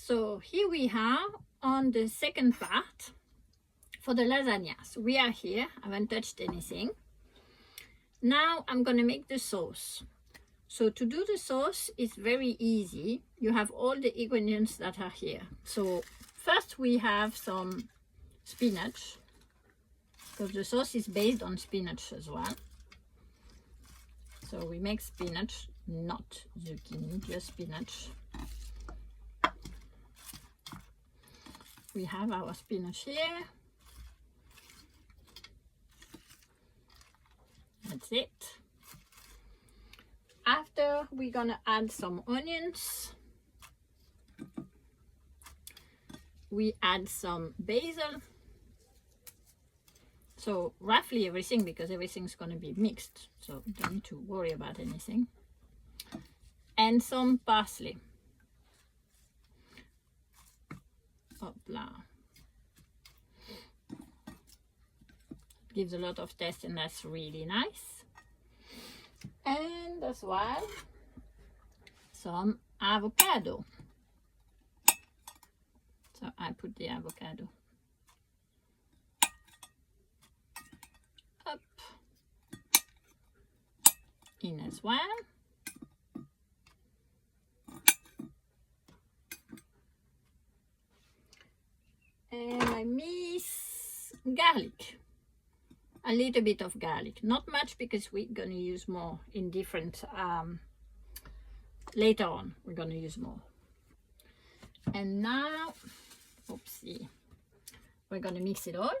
So here we are on the second part for the lasagna. So we are here, I haven't touched anything. Now I'm gonna make the sauce. So to do the sauce is very easy. You have all the ingredients that are here. So first we have some spinach, because the sauce is based on spinach as well. So we make spinach, not zucchini, just spinach. We have our spinach here. That's it. After, we're gonna add some onions. We add some basil. So roughly everything, because everything's gonna be mixed, so you don't need to worry about anything. And some parsley. Hopla. Gives a lot of taste and that's really nice. And as well, some avocado. So I put the avocado up in as well. And I miss garlic. A little bit of garlic, not much, because we're going to use more in different later on. We're going to use more. And now, oopsie, we're going to mix it all.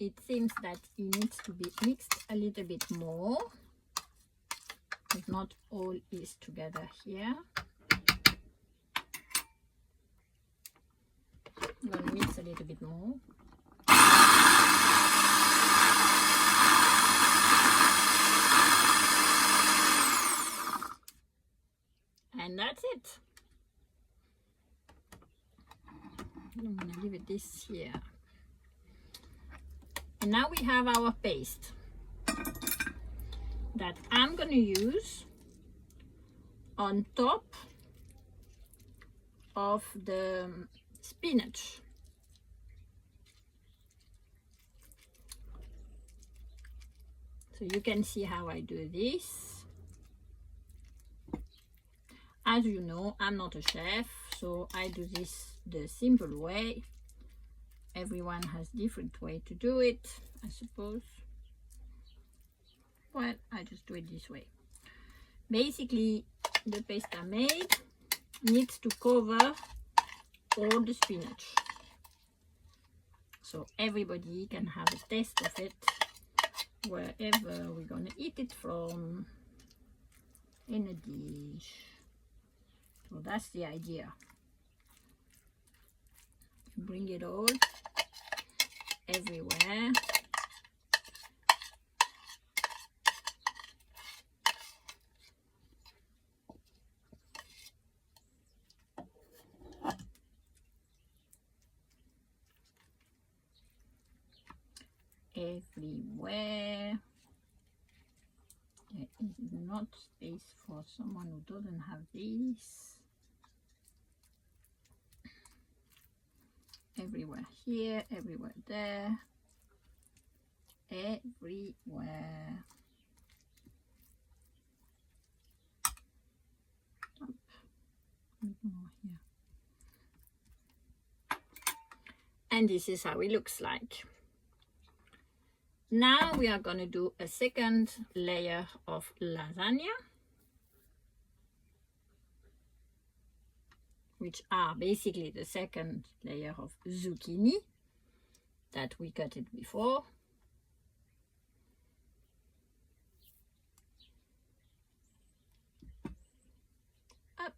It seems that it needs to be mixed a little bit more, because not all is together here. I'm going to mix a little bit more. And that's it. I'm going to leave it this here. And now we have our paste that I'm going to use on top of the spinach. So you can see how I do this. As you know, I'm not a chef, so I do this the simple way. Everyone has different way to do it, I suppose. Well, I just do it this way. Basically, the paste I made needs to cover all the spinach, so everybody can have a taste of it wherever we're gonna eat it from in a dish. So that's the idea. Bring it all everywhere. Everywhere. There is not space for someone who doesn't have this. Everywhere here, everywhere there, everywhere. Up. More here. And this is how it looks like. Now we are going to do a second layer of lasagna, which are basically the second layer of zucchini that we cut it before. Up.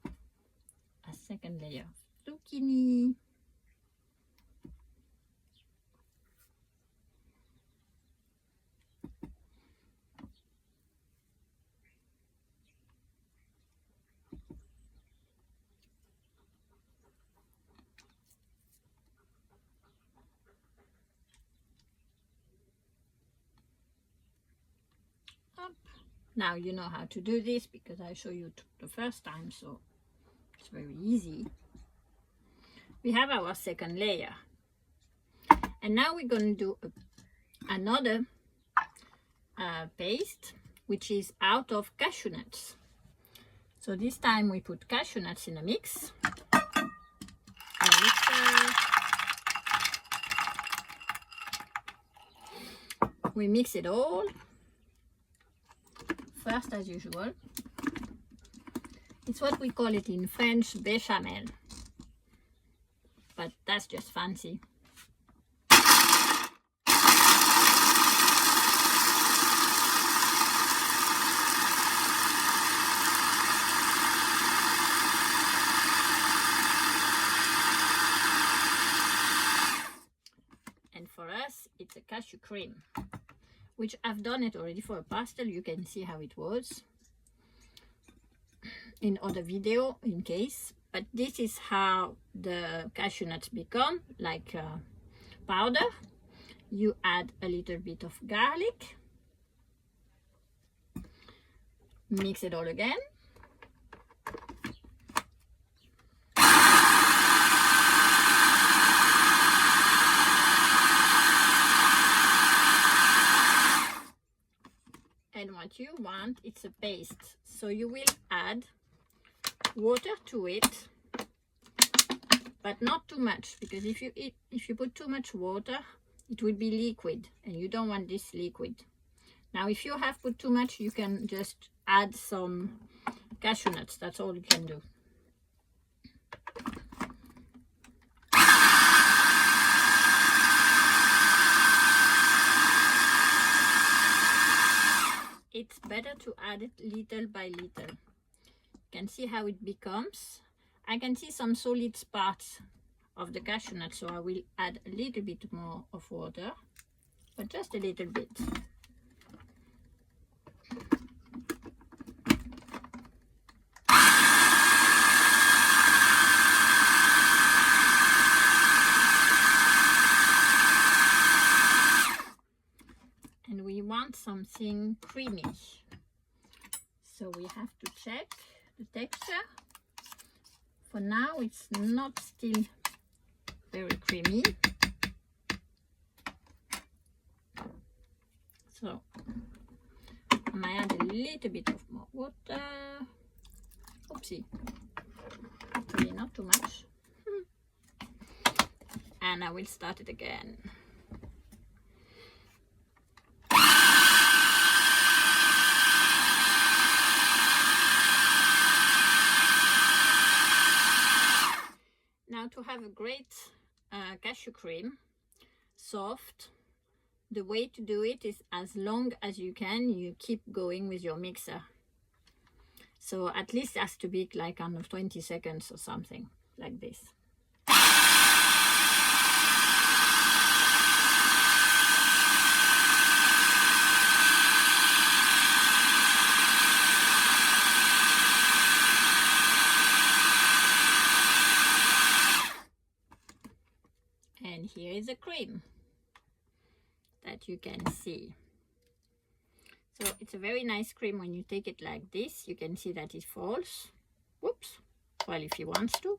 A second layer of zucchini. Now you know how to do this because I showed you the first time, so it's very easy. We have our second layer, and now we're going to do another paste, which is out of cashew nuts. So this time we put cashew nuts in a mix. We mix it all first, as usual. It's what we call it in French, béchamel, but that's just fancy. And for us, it's a cashew cream, which I've done it already for a pastel. You can see how it was in other video in case, but this is how the cashew nuts become, like powder. You add a little bit of garlic, mix it all again. And what you want, it's a paste, so you will add water to it, but not too much, because if you put too much water, it will be liquid, and you don't want this liquid. Now if you have put too much, you can just add some cashew nuts. That's all you can do. It's better to add it little by little. You can see how it becomes. I can see some solid parts of the cashew nut, so I will add a little bit more of water, but just a little bit. And we want something creamy, so we have to check the texture. For now it's not still very creamy, so I might add a little bit of more water. Oopsie, hopefully not too much. And I will start it again. Now, to have a great cashew cream, soft, the way to do it is as long as you can, you keep going with your mixer. So at least it has to be like under 20 seconds or something like this. And here is the cream that you can see. So it's a very nice cream. When you take it like this, you can see that it falls. Whoops. Well, if he wants to.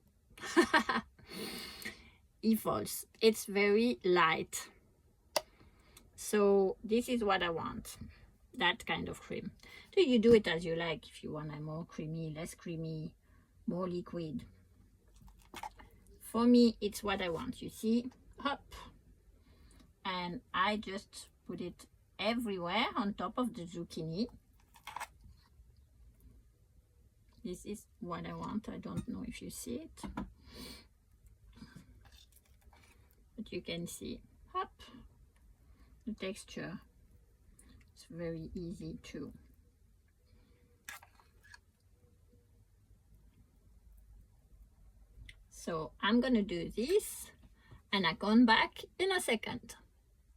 He falls. It's very light. So this is what I want. That kind of cream. So you do it as you like. If you want a more creamy, less creamy, more liquid. For me, it's what I want. You see? Up. And I just put it everywhere on top of the zucchini. This is what I want. I don't know if you see it, but you can see up the texture. It's very easy too. So I'm gonna do this and I come back in a second.